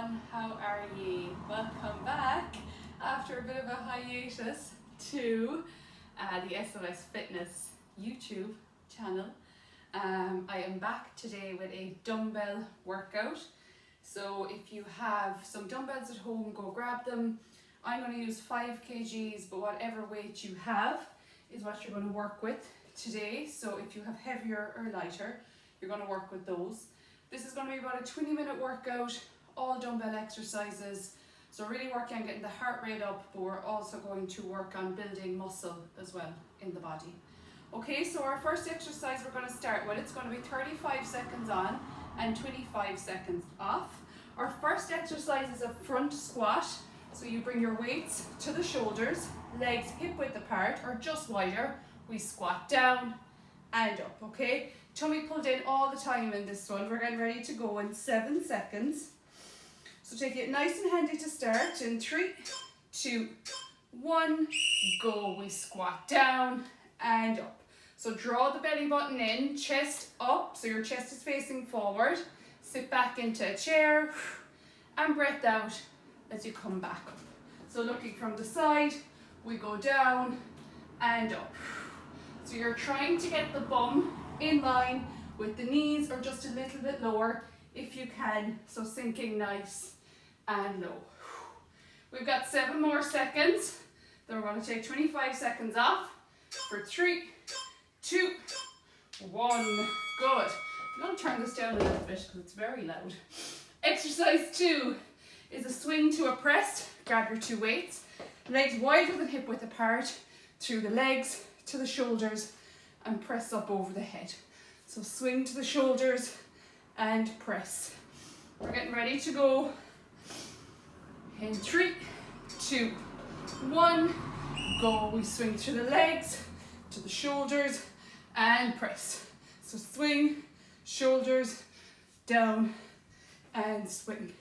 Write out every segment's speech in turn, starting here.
everyone, how are ye? Welcome back after a bit of a hiatus to the SOS Fitness YouTube channel. I am back today with a dumbbell workout. So if you have some dumbbells at home, go grab them. I'm going to use 5 kgs, but whatever weight you have is what you're going to work with today. So if you have heavier or lighter, you're going to work with those. This is going to be about a 20-minute workout, all dumbbell exercises. So really working on getting the heart rate up, but we're also going to work on building muscle as well in the body. Okay, so our first exercise we're going to start with, it's going to be 35 seconds on and 25 seconds off. Our first exercise is a front squat. So you bring your weights to the shoulders, legs hip width apart or just wider. We squat down and up, okay? Tummy pulled in all the time in this one. We're getting ready to go in 7 seconds. So take it nice and handy to start in 3, 2, 1, go. We squat down and up. So draw the belly button in, chest up, so your chest is facing forward. Sit back into a chair and breath out as you come back up. So looking from the side, we go down and up. So you're trying to get the bum in line with the knees or just a little bit lower if you can. So sinking nice and low. We've got 7 more seconds. Then we're going to take 25 seconds off for 3, 2, 1. Good. I'm going to turn this down a little bit because it's very loud. Exercise 2 is a swing to a press. Grab your 2 weights. Legs wider than hip width apart. Through the legs to the shoulders and press up over the head. So swing to the shoulders and press. We're getting ready to go in 3, 2, 1, go. We swing through the legs to the shoulders and press. So swing, shoulders, down and swing.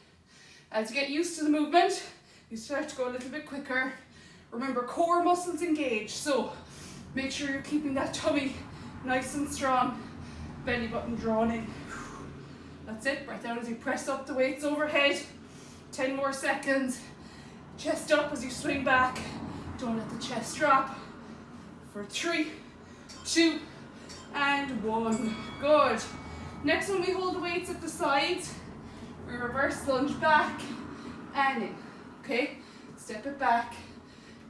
As you get used to the movement, you start to go a little bit quicker. Remember, core muscles engaged, so make sure you're keeping that tummy nice and strong, belly button drawn in. That's it, breath out as you press up the weights overhead. 10 more seconds. Chest up as you swing back. Don't let the chest drop. For 3, 2, and 1. Good. Next one, we hold the weights at the sides. We reverse lunge back and in. Okay, step it back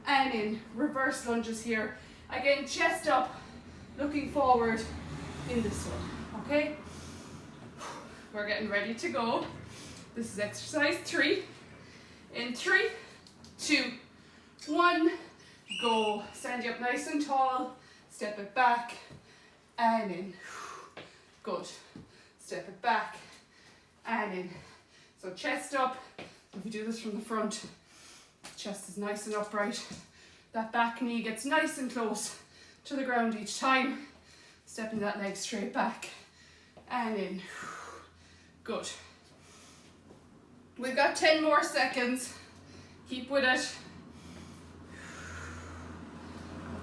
and in. Reverse lunges here. Again, chest up, looking forward in this one. Okay, we're getting ready to go. This is exercise 3. In 3, 2, 1, go. Stand you up nice and tall. Step it back and in. Good. Step it back and in. So chest up. If you do this from the front, chest is nice and upright. That back knee gets nice and close to the ground each time. Stepping that leg straight back and in. Good. We've got 10 more seconds. Keep with it.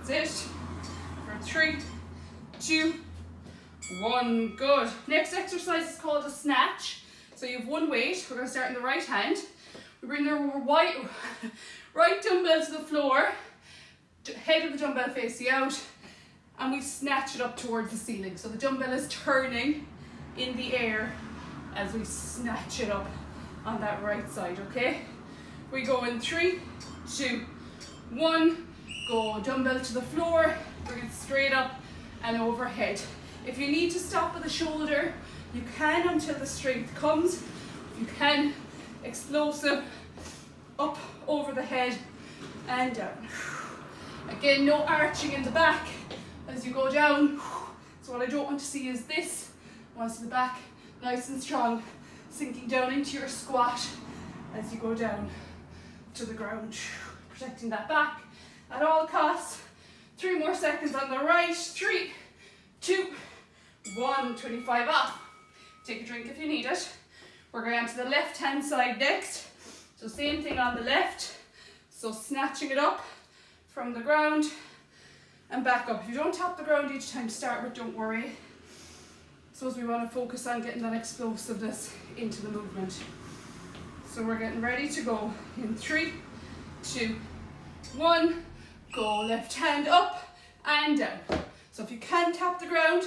That's it. For 3, 2, 1. Good. Next exercise is called a snatch. So you have 1 weight. We're going to start in the right hand. We bring the right dumbbell to the floor. Head of the dumbbell facing out. And we snatch it up towards the ceiling. So the dumbbell is turning in the air as we snatch it up on that right side, okay? We go in 3, 2, 1, go. Dumbbell to the floor, bring it straight up and overhead. If you need to stop at the shoulder, you can until the strength comes. If you can, explosive, up over the head and down. Again, no arching in the back as you go down. So what I don't want to see is this. I want to see the back nice and strong, sinking down into your squat as you go down to the ground. Protecting that back at all costs. 3 more seconds on the right. 3, 2, 1. 25 off. Take a drink if you need it. We're going on to the left hand side next. So same thing on the left. So snatching it up from the ground and back up. If you don't tap the ground each time to start with, don't worry. So as we want to focus on getting that explosiveness into the movement. So we're getting ready to go in 3, 2, 1. Go left hand up and down. So if you can tap the ground,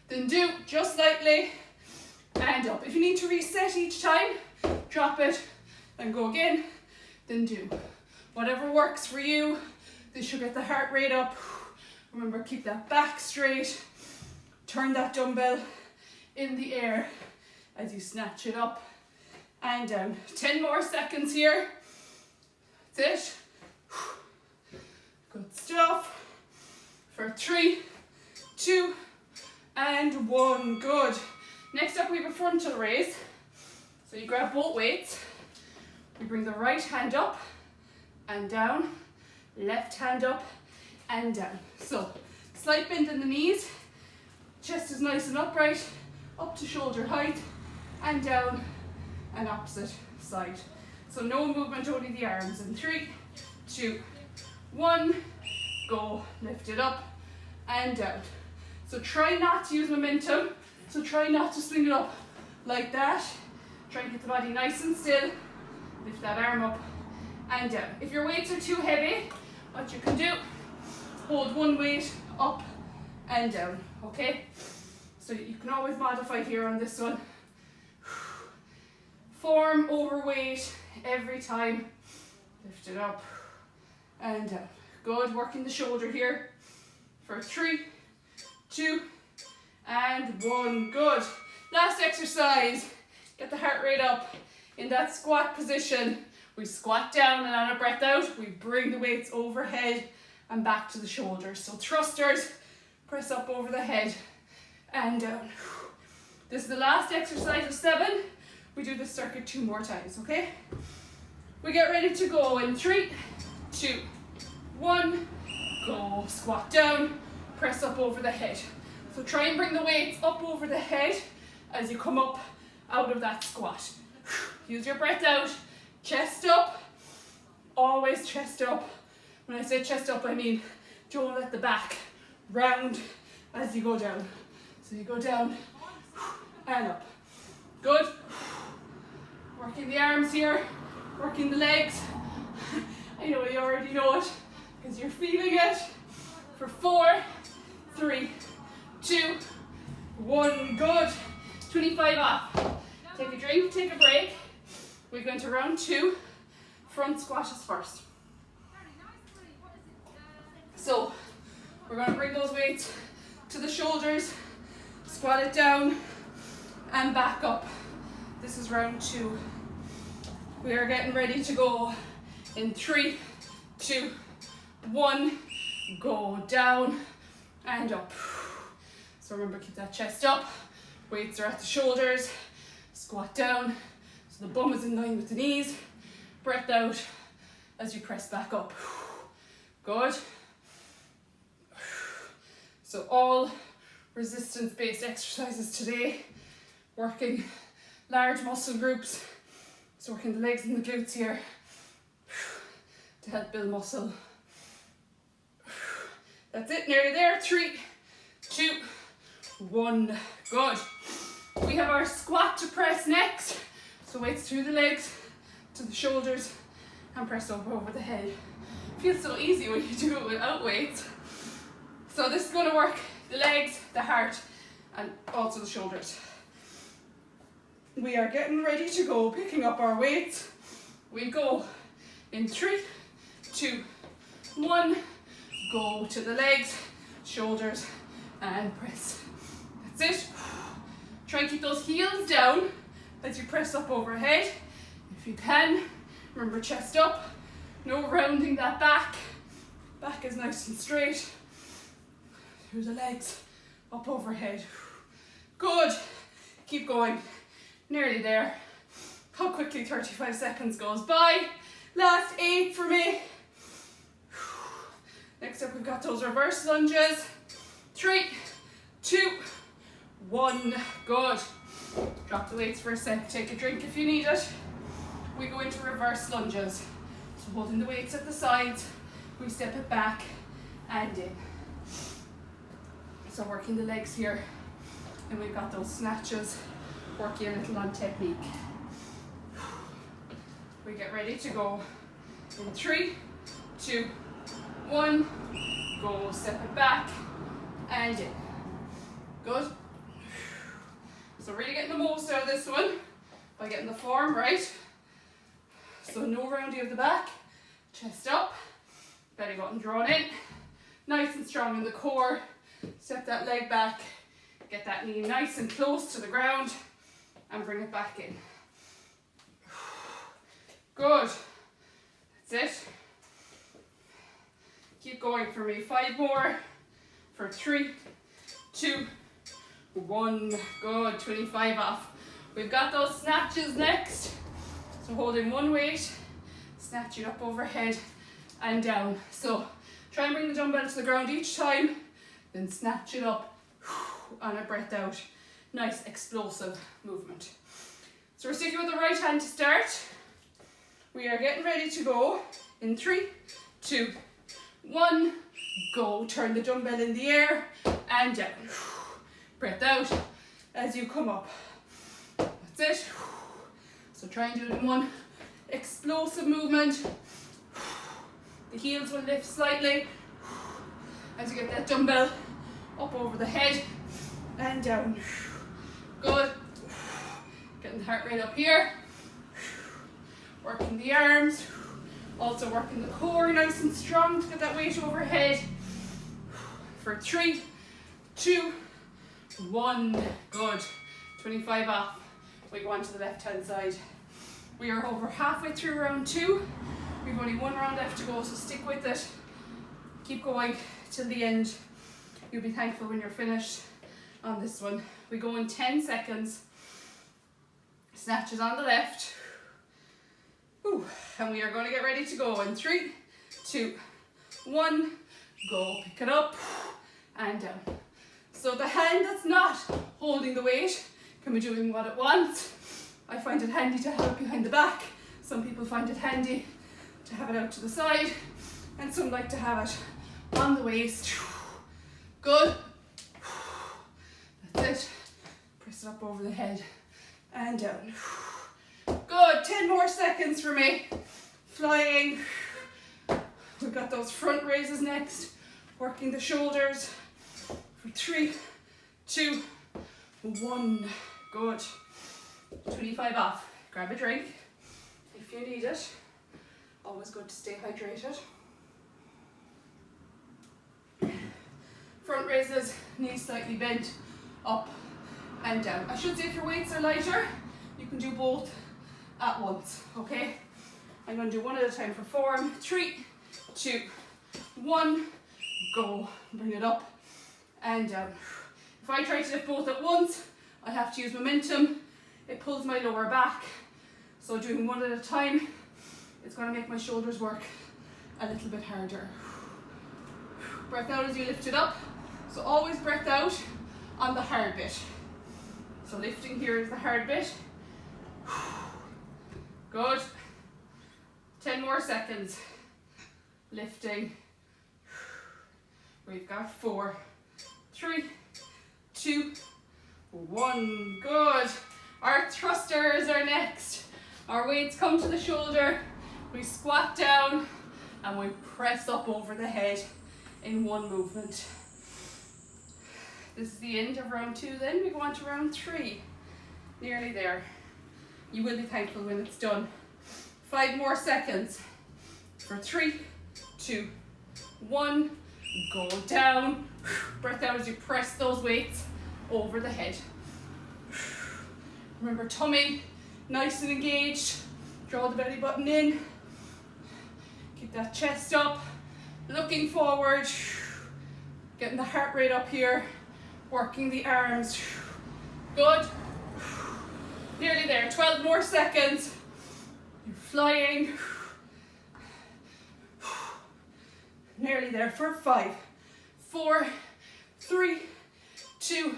then do just lightly and up. If you need to reset each time, drop it and go again, then do. Whatever works for you. This should get the heart rate up. Remember, keep that back straight. Turn that dumbbell in the air as you snatch it up and down. 10 more seconds here. That's it. Good stuff. For 3, 2, and 1. Good. Next up, we have a frontal raise. So you grab both weights. We bring the right hand up and down. Left hand up and down. So slight bend in the knees. Chest is nice and upright. Up to shoulder height and down and opposite side. So no movement, only the arms. In 3, 2, 1. Go. Lift it up and down. So try not to use momentum. So try not to swing it up like that. Try and get the body nice and still. Lift that arm up and down. If your weights are too heavy, what you can do, hold one weight up and down, okay? So you can always modify here on this one. Form overweight every time. Lift it up and down. Good, working the shoulder here. For 3, 2, and 1. Good. Last exercise. Get the heart rate up. In that squat position, we squat down and on a breath out, we bring the weights overhead and back to the shoulders. So thrusters, press up over the head and down. This is the last exercise of 7. We do this circuit 2 more times, okay? We get ready to go in 3, 2, 1. Go. Squat down, press up over the head. So try and bring the weights up over the head as you come up out of that squat. Use your breath out, chest up, always chest up. When I say chest up, I mean don't let the back round as you go down. So you go down and up. Good. Working the arms here, working the legs. I know you already know it because you're feeling it. For 4, 3, 2, 1. Good. 25 off. Take a drink, take a break. We're going to round 2. Front squats first. So we're going to bring those weights to the shoulders, squat it down and back up. This is round 2. We are getting ready to go in 3, 2, 1. Go down and up. So remember, keep that chest up. Weights are at the shoulders. Squat down so the bum is in line with the knees. Breath out as you press back up. Good. So all resistance-based exercises today, working large muscle groups. So working the legs and the glutes here to help build muscle. That's it, nearly there. 3, 2, 1. Good. We have our squat to press next. So weights through the legs to the shoulders and press up over the head. Feels so easy when you do it without weights. So this is going to work the legs, the heart, and also the shoulders. We are getting ready to go, picking up our weights. We go in 3, 2, 1. Go to the legs, shoulders, and press. That's it. Try and keep those heels down as you press up overhead. If you can, remember chest up. No rounding that back. Back is nice and straight. Through the legs, up overhead. Good. Keep going. Nearly there. How quickly 35 seconds goes by. Last 8 for me. Next up, we've got those reverse lunges. 3, 2, 1. Good. Drop the weights for a sec. Take a drink if you need it. We go into reverse lunges. So holding the weights at the sides, we step it back and in. So working the legs here. And we've got those snatches, working a little on technique. get ready to go. In 3, 2, 1, go. Step it back and in. Good. So really getting the most out of this one by getting the form right. So no rounding of the back, chest up, belly button drawn in, nice and strong in the core. Step that leg back, get that knee nice and close to the ground and bring it back in. Good. That's it. Keep going for me. 5 more for 3, 2, 1. Good. 25 off. We've got those snatches next. So holding one weight, snatch it up overhead and down. So try and bring the dumbbell to the ground each time, then snatch it up on a breath out. Nice explosive movement. So we're sticking with the right hand to start. We are getting ready to go in 3, 2, 1, go. Turn the dumbbell in the air and down. Breath out as you come up. That's it. So try and do it in one explosive movement. The heels will lift slightly as you get that dumbbell up over the head and down. Good. Getting the heart rate up here. Working the arms. Also working the core nice and strong to get that weight overhead. For 3, 2, 1. Good. 25 off. We go on to the left hand side. We are over halfway through round 2. We've only 1 round left to go, so stick with it. Keep going till the end. You'll be thankful when you're finished on this one. We go in 10 seconds. Snatches on the left. Ooh. And we are going to get ready to go in 3, 2, 1. Go. Pick it up and down. So the hand that's not holding the weight can be doing what it wants. I find it handy to have it behind the back. Some people find it handy to have it out to the side, and some like to have it on the waist. Good. That's it. Press it up over the head and down. Good. 10 more seconds for me. Flying. We've got those front raises next. Working the shoulders. For 3, 2, 1. Good. 25 off. Grab a drink if you need it. Always good to stay hydrated. Front raises, knees slightly bent, up and down. I should say if your weights are lighter, you can do both at once, okay? I'm going to do one at a time for form. 3, 2, 1, go. Bring it up and down. If I try to lift both at once, I have to use momentum. It pulls my lower back. So doing one at a time, it's going to make my shoulders work a little bit harder. Breath out as you lift it up. So always breath out on the hard bit. So lifting here is the hard bit. Good. 10 more seconds. Lifting. We've got 4, 3, 2, 1. Good. Our thrusters are next. Our weights come to the shoulder. We squat down and we press up over the head in one movement. This is the end of round 2 then. We go on to round 3. Nearly there. You will be thankful when it's done. 5 more seconds. For 3, 2, 1. Go down. Breath out as you press those weights over the head. Remember, tummy nice and engaged. Draw the belly button in. Keep that chest up. Looking forward. Getting the heart rate up here. Working the arms. Good. Nearly there. 12 more seconds. You're flying. Nearly there for 5, 4, 3, 2,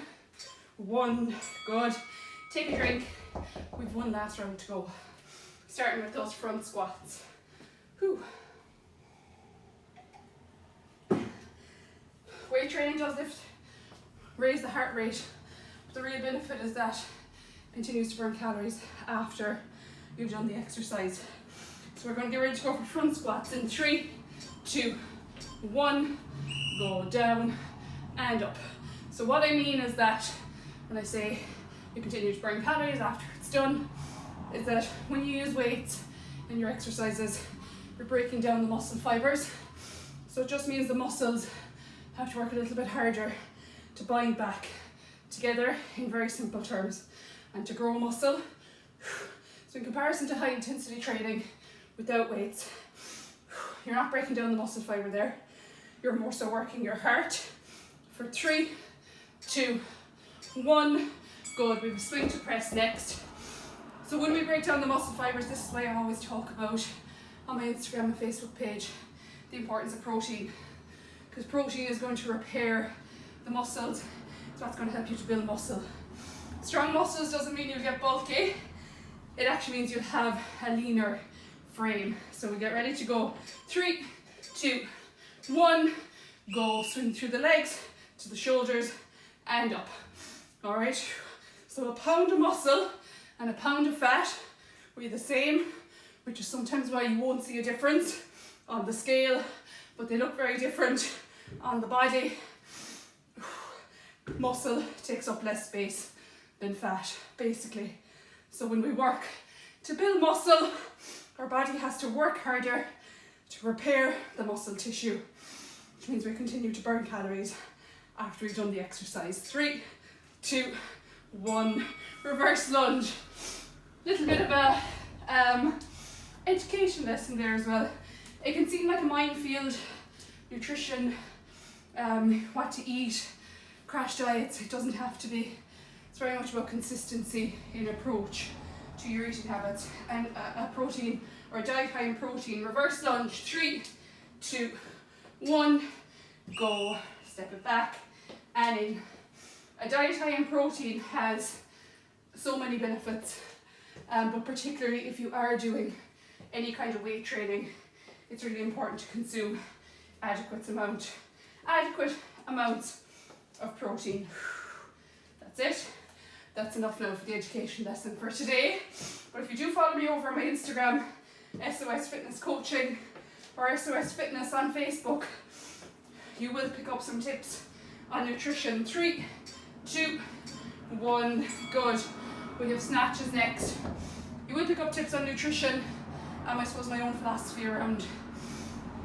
1. Good. Take a drink. We've one last round to go. Starting with those front squats. Whew. Weight training does raise the heart rate. The real benefit is that it continues to burn calories after you've done the exercise. So we're going to get ready to go for front squats in 3, 2, 1, go down and up. So what I mean is that when I say you continue to burn calories after it's done, is that when you use weights in your exercises, you're breaking down the muscle fibers. So it just means the muscles have to work a little bit harder to bind back together in very simple terms and to grow muscle. So in comparison to high intensity training without weights, you're not breaking down the muscle fiber there. You're more so working your heart. For 3, 2, 1, good. We have a swing to press next. So when we break down the muscle fibers, this is why I always talk about on my Instagram and Facebook page the importance of protein, because protein is going to repair the muscles, so that's going to help you to build muscle. Strong muscles doesn't mean you'll get bulky, it actually means you'll have a leaner frame. So we get ready to go. 3, 2, 1, go. Swing through the legs to the shoulders and up. All right, so a pound of muscle and a pound of fat will be the same, which is sometimes why you won't see a difference on the scale, but they look very different on the body. Muscle takes up less space than fat, basically. So when we work to build muscle, our body has to work harder to repair the muscle tissue, which means we continue to burn calories after we've done the exercise. 3, 2, 1, reverse lunge. Little bit of a education lesson there as well. It can seem like a minefield, nutrition, what to eat, crash diets. It doesn't have to be. It's very much about consistency in approach to your eating habits, and a protein or a diet high in protein. Reverse lunge. 3, 2, 1, go. Step it back and in. A diet high in protein has so many benefits, but particularly if you are doing any kind of weight training, it's really important to consume adequate amounts of protein. That's it. That's enough now for the education lesson for today. But if you do follow me over on my Instagram, SOS Fitness Coaching, or SOS Fitness on Facebook, you will pick up some tips on nutrition. 3, 2, 1, good. We have snatches next. You will pick up tips on nutrition, I suppose my own philosophy around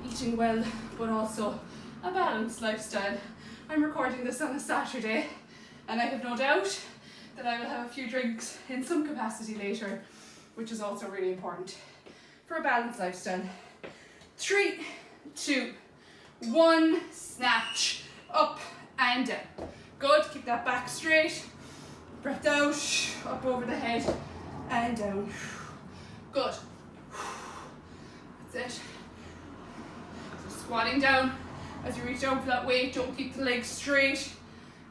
eating well, but also a balanced lifestyle. I'm recording this on a Saturday, and I have no doubt that I will have a few drinks in some capacity later, which is also really important for a balanced lifestyle. 3, 2, 1, snatch, up and down. Good, keep that back straight. Breath out, up over the head and down. Good. That's it. So squatting down as you reach down for that weight. Don't keep the legs straight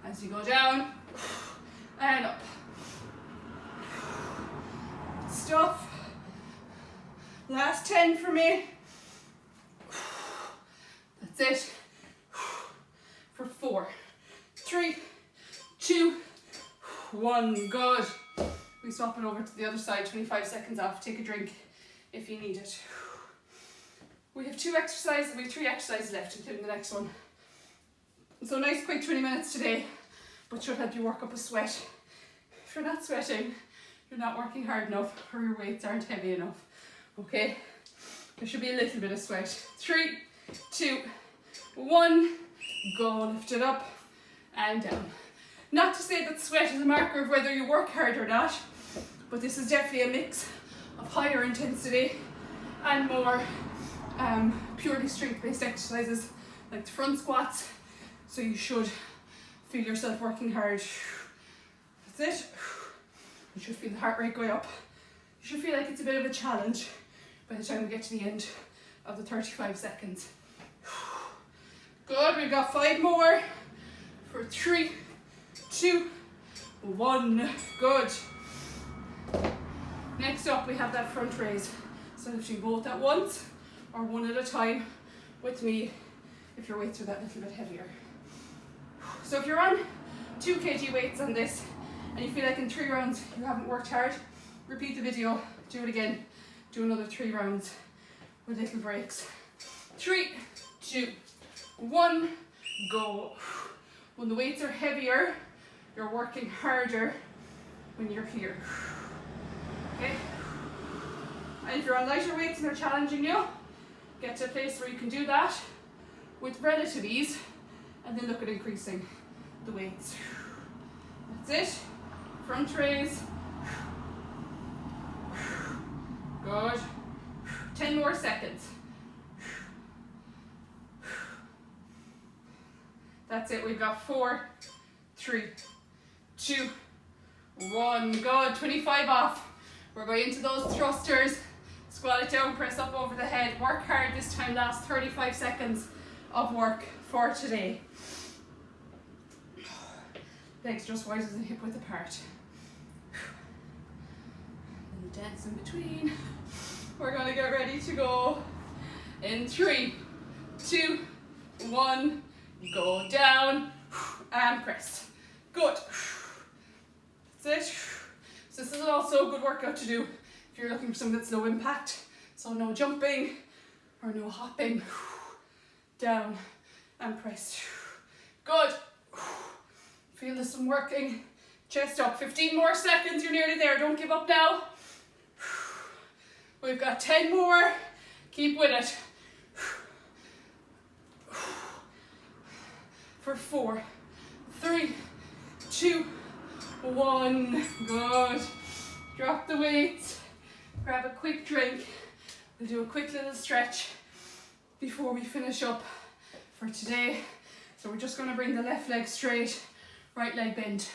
as you go down and up. Stuff. Last 10 for me. That's it. For 4, 3, 2, 1, good. We swap it over to the other side, 25 seconds off. Take a drink if you need it. We have 3 exercises left, including the next one. So nice quick 20 minutes today, but should help you work up a sweat. If you're not sweating, you're not working hard enough, or your weights aren't heavy enough. Okay? There should be a little bit of sweat. 3, 2, 1, go. Lift it up and down. Not to say that sweat is a marker of whether you work hard or not, but this is definitely a mix of higher intensity and more purely strength-based exercises like the front squats. So you should feel yourself working hard. That's it. You should feel the heart rate going up. You should feel like it's a bit of a challenge by the time we get to the end of the 35 seconds. Good, we've got 5 more for 3, 2, 1, good. Next up we have that front raise. So lifting both at once or one at a time with me if your weights are that little bit heavier. So if you're on 2 kg weights on this and you feel like in 3 rounds you haven't worked hard, repeat the video, do it again, do another 3 rounds with little breaks. 3, 2, 1, go. When the weights are heavier, you're working harder when you're here. Okay? And if you're on lighter weights and they're challenging you, get to a place where you can do that with relative ease, and then look at increasing the weights. That's it. Front raise. Good. 10 more seconds. That's it. We've got 4, 3, 2, 1. Good. 25 off. We're going into those thrusters. Squat it down, press up over the head. Work hard this time. Last 35 seconds of work for today. Legs just wide as a hip width apart. And dance in between. We're going to get ready to go in 3, 2, 1. Go down and press. Good. That's it. So this is also a good workout to do if you're looking for something that's low impact. So no jumping or no hopping. Down and press. Good. Feel this one working. Chest up. 15 more seconds. You're nearly there. Don't give up now. We've got 10 more. Keep with it. For 4, 3, 2, 1. Good. Drop the weights. Grab a quick drink. We'll do a quick little stretch before we finish up for today. So we're just going to bring the left leg straight, right leg bent.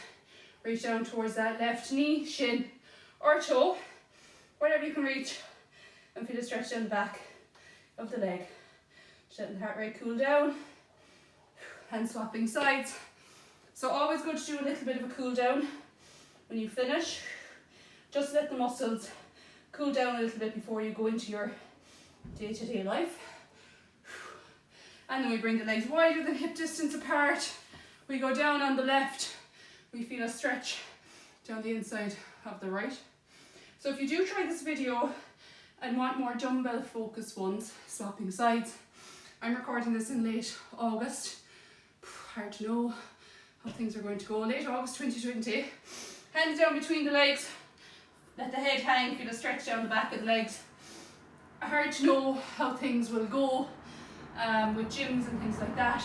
Reach down towards that left knee, shin or toe, whatever you can reach, and feel a stretch down the back of the leg. Just letting the heart rate cool down. And swapping sides. So always good to do a little bit of a cool down when you finish. Just let the muscles cool down a little bit before you go into your day-to-day life. And then we bring the legs wider than hip distance apart. We go down on the left. We feel a stretch down the inside of the right. So if you do try this video and want more dumbbell focused ones, swapping sides, I'm recording this in late August. Hard to know how things are going to go. Late August 2020. Hands down between the legs. Let the head hang. Feel a stretch down the back of the legs. Hard to know how things will go with gyms and things like that.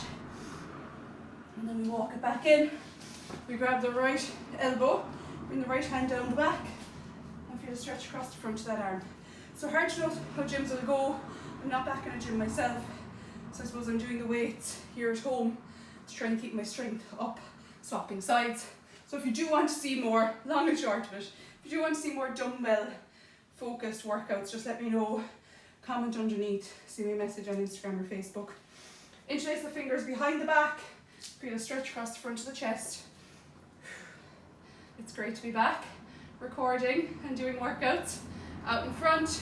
And then we walk it back in. We grab the right elbow. Bring the right hand down the back. And feel a stretch across the front of that arm. So hard to know how gyms will go. I'm not back in a gym myself. So I suppose I'm doing the weights here at home to try and keep my strength up, swapping sides. So if you do want to see more, long and short of it, if you do want to see more dumbbell focused workouts, just let me know. Comment underneath, send me a message on Instagram or Facebook. Interlace the fingers behind the back, feel a stretch across the front of the chest. It's great to be back, recording and doing workouts. Out in front,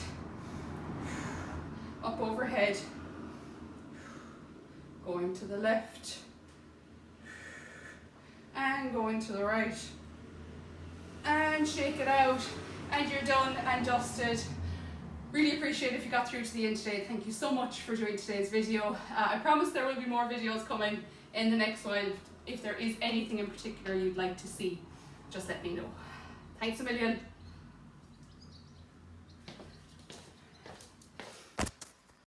up overhead, going to the left, and going to the right, and shake it out, and you're done and dusted. Really appreciate if you got through to the end today. Thank you so much for doing today's video. I promise there will be more videos coming in the next while. If there is anything in particular you'd like to see, just let me know. Thanks a million.